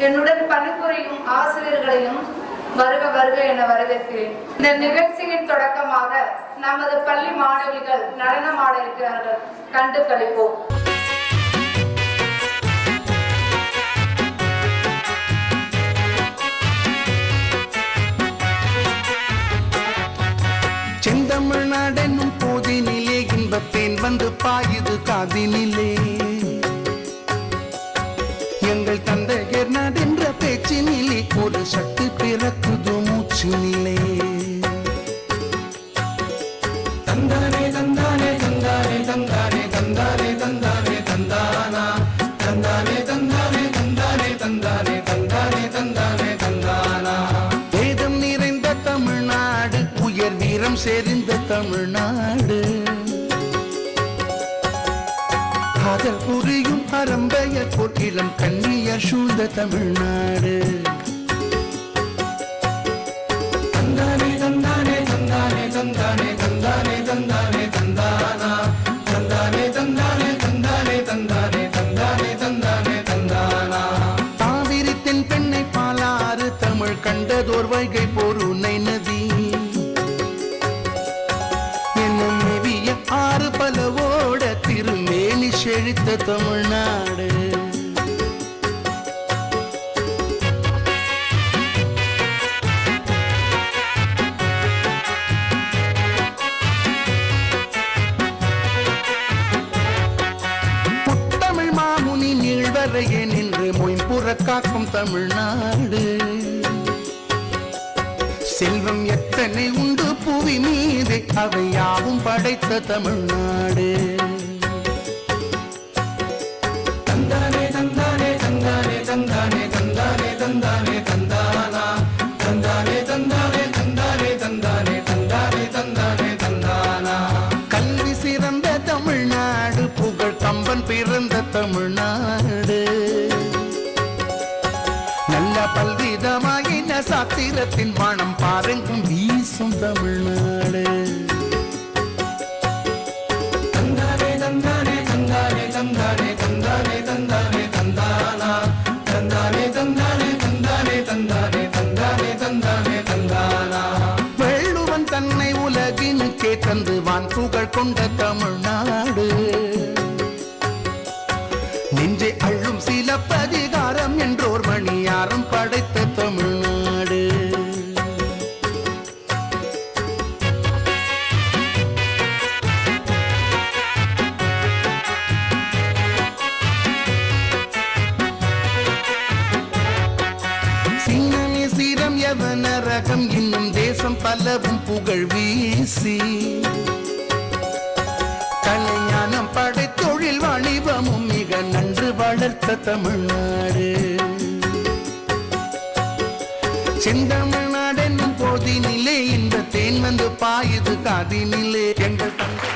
என்னுடன் பணிபுரியும் ஆசிரியர்களையும் வருக வருக என வரவேற்கிறேன். இந்த நிகழ்ச்சியின் தொடக்கமாக நமது பள்ளி மாணவிகள் நடனம் ஆட இருக்கிறார்கள். கண்டு கழிப்போம். செந்தமிழ்நாடென்னும் போதினிலே இன்பத்தேன் வந்து பாயுது காதினிலே. எங்கள் தந்தையர் நாடென்ற பேச்சினிலே ஒரு சக்தி பிறக்குது மூச்சினிலே. தந்தானே தந்தானே தந்தானே தந்தானே தந்தானே தந்தானே தந்தானா தந்தானே தந்தானே தந்தானே தந்தானே தந்தானே தந்தானே தந்தானா. வேதம் நிறைந்த தமிழ்நாடு, உயர் வீரம் செறிந்த தமிழ்நாடு, காதல் புரியும் அரம்பையர் போல் இளம் கண்ணியர் சூழ்ந்த தமிழ்நாடு. தந்தானே தந்தானே தந்தானே தந்தானே தந்தானே தந்தானே தந்தானா தந்தானே தந்தானே தந்தானே தந்தானே தந்தானே தந்தானே தந்தானா. காவிரி தென் பெண்ணை பாலாறு தமிழ் கண்டதோர் வைகை பொருணை நதி என்னும் நெவிய ஆறு பலவோட திருமேனி செழித்த தமிழ்நாடு. முத்தமிழ் மாமுனி நீழ்வரையே நின்று மொயம்புற காக்கும் தமிழ்நாடு. செல்வம் எத்தனை உண்டு புவி மீது, அவை யாவும் படைத்த தமிழ்நாடு. தந்தானே தந்தானே தந்தானே தந்தானே தந்தானே தந்தானே தந்தானா தந்தானே தந்தானே தந்தானே தந்தானே தந்தானே தந்தானே தந்தானா. கல்வி சிறந்த தமிழ்நாடு, புகழ் கம்பன் பிறந்த தமிழ்நாடு, நல்ல பல்விதமாயின சாத்திரத்தின் மனம் பாருங்கும் வீசும் தமிழ்நாடு. தந்தானே தந்தானே தந்தானே தந்தானே தந்தானே தந்தானே தந்தானா தந்தானே தந்தானே தந்தானே தந்தானே தந்தானே தந்தானே தந்தானா. வள்ளுவன் தன்னை உலகினுக்கே தந்து வான் புகழ் கொண்ட தமிழ்நாடு, நெஞ்சை அள்ளும் சிலப்பதிகாரம் என்றோர் மணியாரம் படைத்த தமிழ்நாடு. சீனமே சீரம் யவன ரகம் இன்னும் தேசம் பலவும் புகழ் வீசி, கலைஞானம் படைத்தொழில் வாணிபமும் மிக நன்று வளர்த்த தமிழ்நாடு. செந்தமிழ்நாடு என்னும் போதினிலே இந்த தேன் வந்து பாயுது காதினிலே. எங்கள் தந்தை